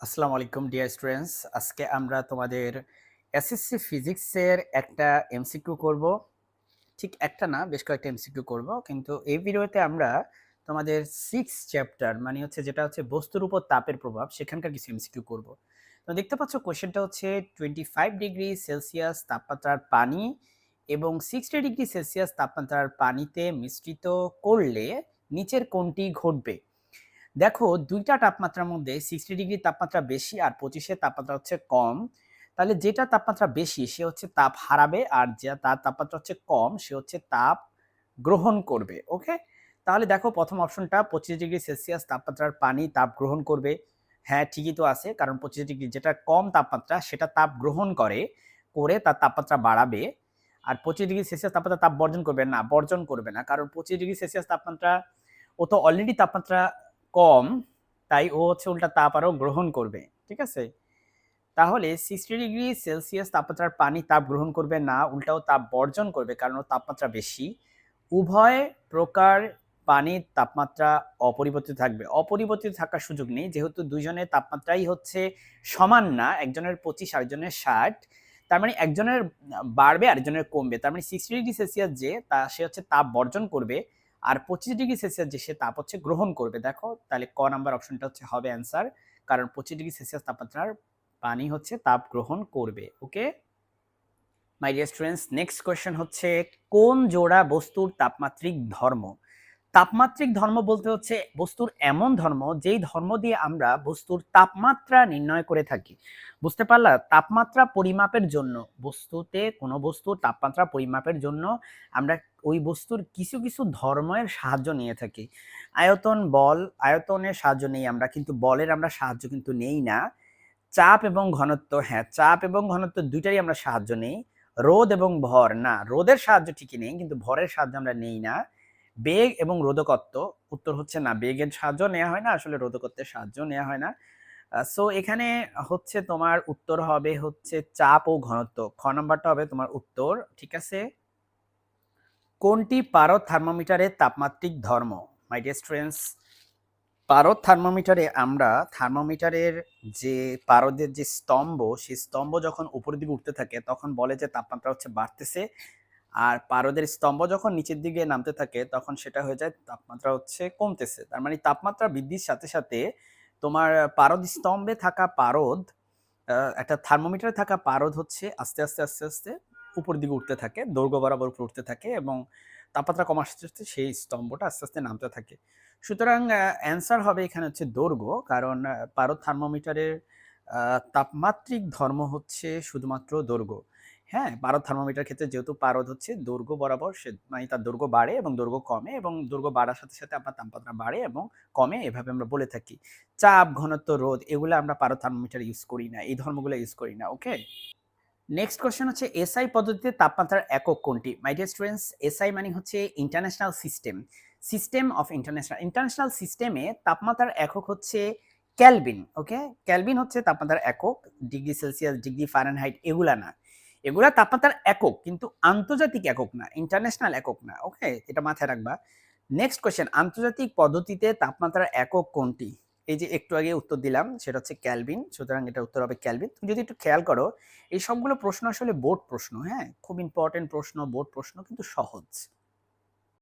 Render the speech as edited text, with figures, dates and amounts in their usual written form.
আসসালামু আলাইকুম dear students. আজকে আমরা তোমাদের এসএসসি ফিজিক্সের একটা এমসিকিউ করব। ঠিক একটা না, বেশ কয়েকটা এমসিকিউ করব। কিন্তু এই ভিডিওতে আমরা তোমাদের 6 চ্যাপ্টার মানে হচ্ছে যেটা হচ্ছে বস্তুর উপর তাপের প্রভাব সেখানকার কিছু এমসিকিউ করব। তো দেখতে পাচ্ছ কোশ্চেনটা হচ্ছে 25 ডিগ্রি সেলসিয়াস তাপমাত্রার পানি এবং 60 ডিগ্রি সেলসিয়াস তাপমাত্রার পানিতে মিশ্রিত করলে নিচের কোনটি ঘটবে? দেখো ২ টা তাপমাত্রার মধ্যে 60 ডিগ্রি তাপমাত্রা বেশি আর 25 এর তাপমাত্রা হচ্ছে কম। তাহলে যেটা তাপমাত্রা বেশি সে হচ্ছে তাপ হারাবে আর তার তাপমাত্রা হচ্ছে কম সে হচ্ছে তাপ গ্রহণ করবে। ওকে? তাহলে দেখো ১ম অপশনটা 25 ডিগ্রি সেলসিয়াস তাপমাত্রার পানি তাপ গ্রহণ করবে। হ্যাঁ, ঠিকই তো আছে। কারণ 25 ডিগ্রি যেটা কম তাপমাত্রা সেটা তাপ গ্রহণ করে তার তাপমাত্রা বাড়াবে। আর 25 ডিগ্রি সেলসিয়াস তাপমাত্রা তাপ বর্জন করবে না, বর্জন করবে না। কারণ 25 ডিগ্রি সেলসিয়াস তাপমাত্রা ও তো অলরেডি তাপমাত্রা কম, তাই ও হচ্ছে উল্টা তাপ আরও গ্রহণ করবে। ঠিক আছে? তাহলে 60 ডিগ্রি সেলসিয়াস তাপমাত্রার পানি তাপ গ্রহণ করবে না, উল্টাও তাপ বর্জন করবে কারণ ওর তাপমাত্রা বেশি। উভয় প্রকার পানির তাপমাত্রা অপরিবর্তিত থাকবে। অপরিবর্তিত থাকার সুযোগ নেই যেহেতু দুইজনের তাপমাত্রাই হচ্ছে সমান না, একজনের 25 আরেকজনের 60। তার মানে একজনের বাড়বে আরেকজনের কমবে। তার মানে 60 ডিগ্রি সেলসিয়াস সে হচ্ছে তাপ বর্জন করবে আর 25 ডিগ্রি সেলসিয়াস সে তাপ হচ্ছে গ্রহণ করবে। দেখো তাহলে ক নাম্বার অপশনটা হচ্ছে হবে অ্যান্সার। কারণ 25 ডিগ্রি সেলসিয়াস তাপমাত্রার পানি হচ্ছে তাপ গ্রহণ করবে। Okay? My dear students, next question হচ্ছে কোন জোড়া বস্তুর তাপমাত্রিক ধর্ম? তাপমাত্রিক ধর্ম বলতে হচ্ছে বস্তুর এমন ধর্ম যেই ধর্ম দিয়ে আমরা বস্তুর তাপমাত্রা নির্ণয় করে থাকি। বুঝতে পারলা? তাপমাত্রা পরিমাপের জন্য কোনো বস্তুর তাপমাত্রা পরিমাপের জন্য আমরা ওই বস্তুর কিছু কিছু ধর্মের সাহায্য নিয়ে থাকি। আয়তনের সাহায্য নেই আমরা, কিন্তু বলের আমরা সাহায্য কিন্তু নেই না। চাপ এবং ঘনত্ব, হ্যাঁ, চাপ এবং ঘনত্ব দুইটারই আমরা সাহায্য নেই। রোধ এবং ভর, না, রোধের সাহায্য ঠিকই নেই কিন্তু ভরের সাহায্য আমরা নেই না। বেগ এবং রোধকত্ব, উত্তর হচ্ছে না, বেগের সাহায্য নেওয়া হয় না, আসলে রোধকত্বের সাহায্য নেওয়া হয় না। সো এখানে হচ্ছে তোমার উত্তর হবে হচ্ছে চাপ ও ঘনত্ব। খ নাম্বারটা হবে তোমার উত্তর। ঠিক আছে? কোনটি পারদ থার্মোমিটারের তাপমাত্রিক ধর্ম? মাই ডিয়ার স্টুডেন্টস, পারদ থার্মোমিটারে আমরা থার্মোমিটারের যে পারদের যে স্তম্ভ, সেই স্তম্ভ যখন উপরের দিকে উঠতে থাকে তখন বলে যে তাপমাত্রা হচ্ছে বাড়তেছে। আর পারদের স্তম্ভ যখন নিচের দিকে নামতে থাকে তখন সেটা হয়ে যায় তাপমাত্রা হচ্ছে কমতেছে। তার মানে তাপমাত্রা বৃদ্ধির সাথে সাথে তোমার পারদ স্তম্ভে থাকা পারদ, একটা থার্মোমিটারে থাকা পারদ হচ্ছে আস্তে আস্তে আস্তে আস্তে উপরের দিকে উঠতে থাকে, দৈর্ঘ্য বরাবর উপরে উঠতে থাকে এবং তাপমাত্রা কমার সাথে সাথে সেই স্তম্ভটা আস্তে আস্তে নামতে থাকে। সুতরাং অ্যান্সার হবে এখানে হচ্ছে দৈর্ঘ্য। কারণ পারদ থার্মোমিটারের তাপমাত্রিক ধর্ম হচ্ছে শুধুমাত্র দৈর্ঘ্য। হ্যাঁ, পারদ থার্মোমিটার ক্ষেত্রে যেহেতু পারদ হচ্ছে দৈর্ঘ্য বরাবর, সে মানে তার দৈর্ঘ্য বাড়ে এবং দৈর্ঘ্য কমে এবং দৈর্ঘ্য বাড়ার সাথে সাথে আপনার তাপমাত্রা বাড়ে এবং কমে, এভাবে আমরা বলে থাকি। চাপ, ঘনত্ব, রোধ এগুলো আমরা পারদ থার্মোমিটার ইউজ করি না, এই ধর্মগুলো ইউজ করি না। ওকে? নেক্সট কোয়েশ্চেন হচ্ছে এসআই পদ্ধতিতে তাপমাত্রার একক কোনটি? মাই ডিয়ার স্টুডেন্টস, এসআই মানে হচ্ছে international system, system of international সিস্টেমে তাপমাত্রার একক হচ্ছে কেলভিন। ওকে? কেলভিন হচ্ছে তাপমাত্রার একক, ডিগ্রি সেলসিয়াস, ডিগ্রি ফারেনহাইট এগুলা না। এগুলা তাপমাত্রার একক কিন্তু আন্তর্জাতিক একক না, ইন্টারন্যাশনাল একক না। ওকে? এটা মাথায় রাখবা। নেক্সট কোয়েশ্চেন, আন্তর্জাতিক পদ্ধতিতে তাপমাত্রার একক কোনটি? এই যে একটু আগে উত্তর দিলাম সেটা হচ্ছে কেলভিন, সুতরাং এটা উত্তর হবে কেলভিন। তুমি যদি একটু খেয়াল করো এই সবগুলো প্রশ্ন আসলে বোর্ড প্রশ্ন, হ্যাঁ, খুব ইম্পর্টেন্ট প্রশ্ন, বোর্ড প্রশ্ন কিন্তু সহজ।